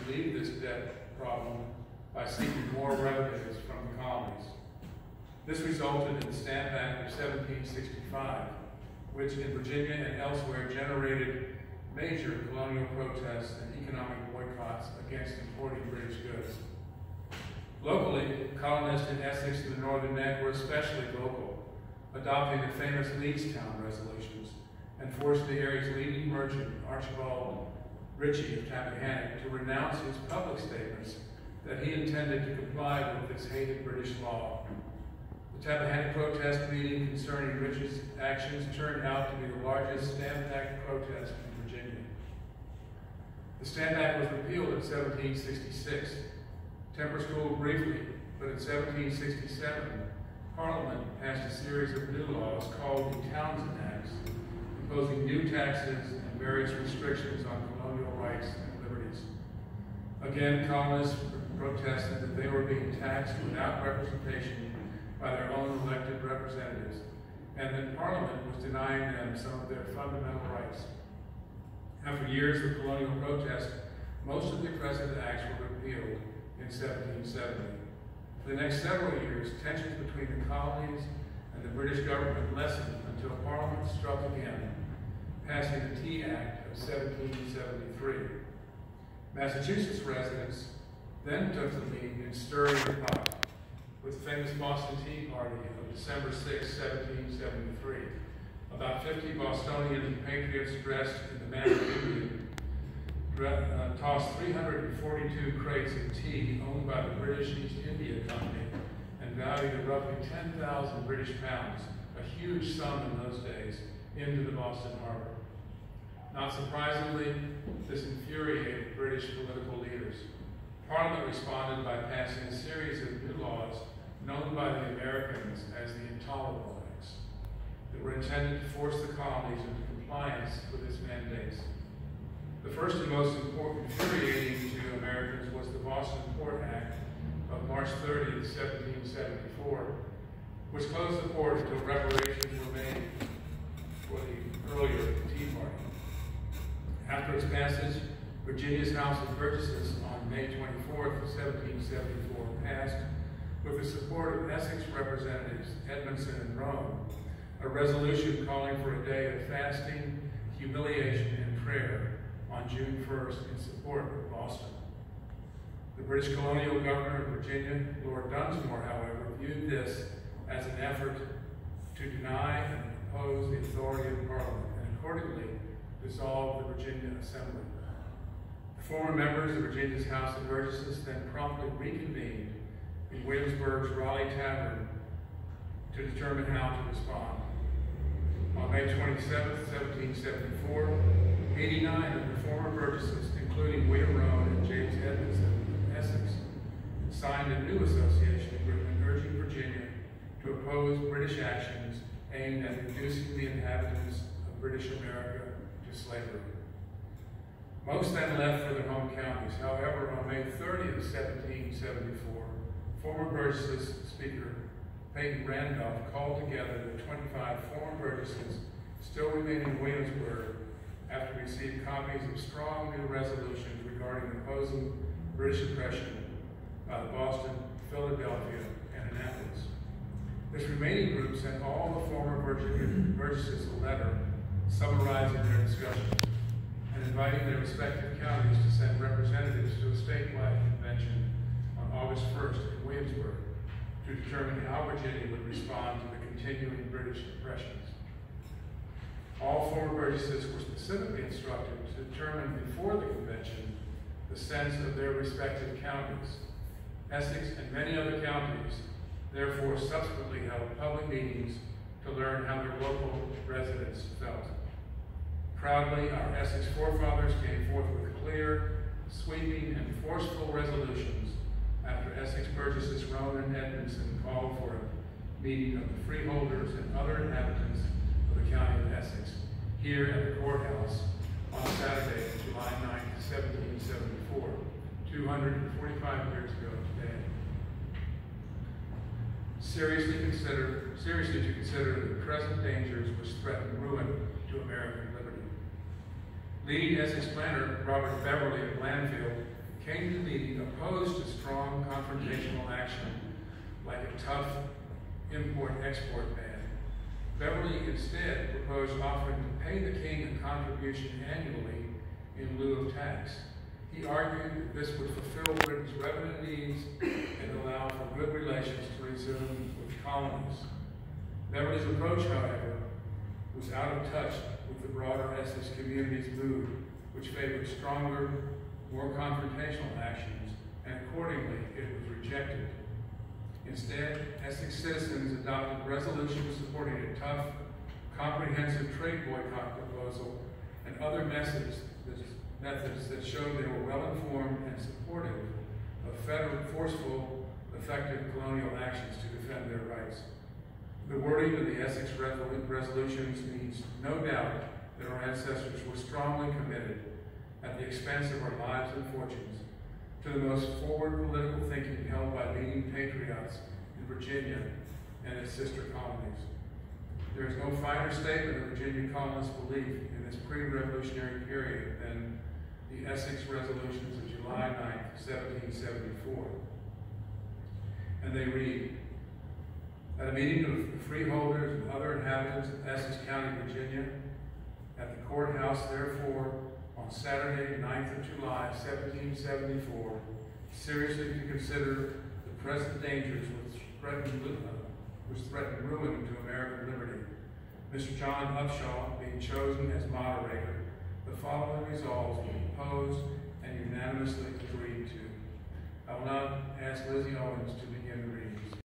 relieve this debt problem by seeking more revenues from the colonies. This resulted in the Stamp Act of 1765, which in Virginia and elsewhere generated major colonial protests and economic boycotts against importing British goods. Locally, colonists in Essex and the Northern Neck were especially vocal, adopting the famous Leestown Resolutions and forced the area's leading merchant, Archibald Ritchie of Tappahannock, to renounce his public statements that he intended to comply with this hated British law. The Tappahannock protest meeting concerning Ritchie's actions turned out to be the largest Stamp Act protest in Virginia. The Stamp Act was repealed in 1766. Tempers cooled briefly, but in 1767, Parliament passed a series of new laws called the Townshend Acts, imposing new taxes and various restrictions on colonial rights and liberties. Again, colonists protested that they were being taxed without representation by their own elected representatives, and that Parliament was denying them some of their fundamental rights. After years of colonial protest, most of the oppressive acts were repealed in 1770. For the next several years, tensions between the colonies and the British government lessened until Parliament struck again, passing the Tea Act of 1773. Massachusetts residents then took the lead in stirring the pot with the famous Boston Tea Party of December 6, 1773. About 50 Bostonian patriots dressed in the manner of Indian tossed 342 crates of tea owned by the British East India Company and valued at roughly 10,000 British pounds, a huge sum in those days, into the Boston harbor. Not surprisingly, this infuriated British political leaders. Parliament responded by passing a series of new laws known by the Americans as the Intolerable Acts that were intended to force the colonies into compliance with its mandates. The first and most infuriating to Americans was the Boston Port Act of March 30, 1774, which closed the port until reparations were made for the earlier Tea Party. After its passage, Virginia's House of Burgesses on May 24, 1774 passed, with the support of Essex representatives Edmondson and Rome, a resolution calling for a day of fasting, humiliation, and prayer on June 1st in support of Boston. The British colonial governor of Virginia, Lord Dunsmore, however, viewed this as an effort to deny and oppose the authority of Parliament, and accordingly dissolved the Virginia Assembly. The former members of Virginia's House of Burgesses then promptly reconvened in Williamsburg's Raleigh Tavern to determine how to respond. On May 27, 1774, 89 of the former Burgesses, including William Rowan and James Edmondson of Essex, signed a new association agreement urging Virginia to oppose British actions aimed at reducing the inhabitants of British America to slavery. Most then left for their home counties. However, on May 30, 1774, former Burgesses Speaker Peyton Randolph called together the 25 former Burgesses still remaining in Williamsburg after receiving copies of strong new resolutions regarding opposing British oppression by the Boston, Philadelphia, and Annapolis. This remaining group sent all the former Burgesses a letter summarizing their discussions and inviting their respective counties to send representatives to a statewide convention on August 1st in Williamsburg to determine how Virginia would respond to the continuing British oppressions. All former Burgesses were specifically instructed to determine before the convention the sense of their respective counties. Essex and many other counties therefore subsequently held public meetings to learn how their local residents felt. Proudly, our Essex forefathers came forth with clear, sweeping, and forceful resolutions after Essex Burgesses Rowan and Edmondson called for a meeting of the freeholders and other inhabitants of the county of Essex here at the courthouse on Saturday, July 9th, 1774, 245 years ago today. Seriously to consider the present dangers which threaten ruin to American liberty. Leading Essex planter Robert Beverly of Blandfield came to the meeting opposed to strong confrontational action like a tough import-export ban. Beverly instead proposed offering to pay the king a contribution annually in lieu of tax. He argued that this would fulfill Britain's revenue needs and allow for good relations to resume with the colonies. Beverly's approach, however, was out of touch with the broader Essex community's mood, which favored stronger, more confrontational actions, and accordingly it was rejected. Instead, Essex citizens adopted resolutions supporting a tough, comprehensive trade boycott proposal and other methods that showed they were well-informed and supportive of federal, forceful, effective colonial actions to defend their rights. The wording of the Essex resolutions means no doubt that our ancestors were strongly committed, at the expense of our lives and fortunes, to the most forward political thinking held by leading patriots in Virginia and its sister colonies. There is no finer statement of Virginia colonists' belief in this pre-revolutionary period than the Essex Resolutions of July 9, 1774. And they read, at a meeting of the freeholders and other inhabitants of Essex County, Virginia, at the courthouse, therefore, on Saturday, 9th of July, 1774, seriously to consider the present dangers which threaten ruin to American liberty. Mr. John Upshaw being chosen as moderator, the following resolves were proposed and unanimously agreed to. I will now ask Lizzie Owens to begin the readings.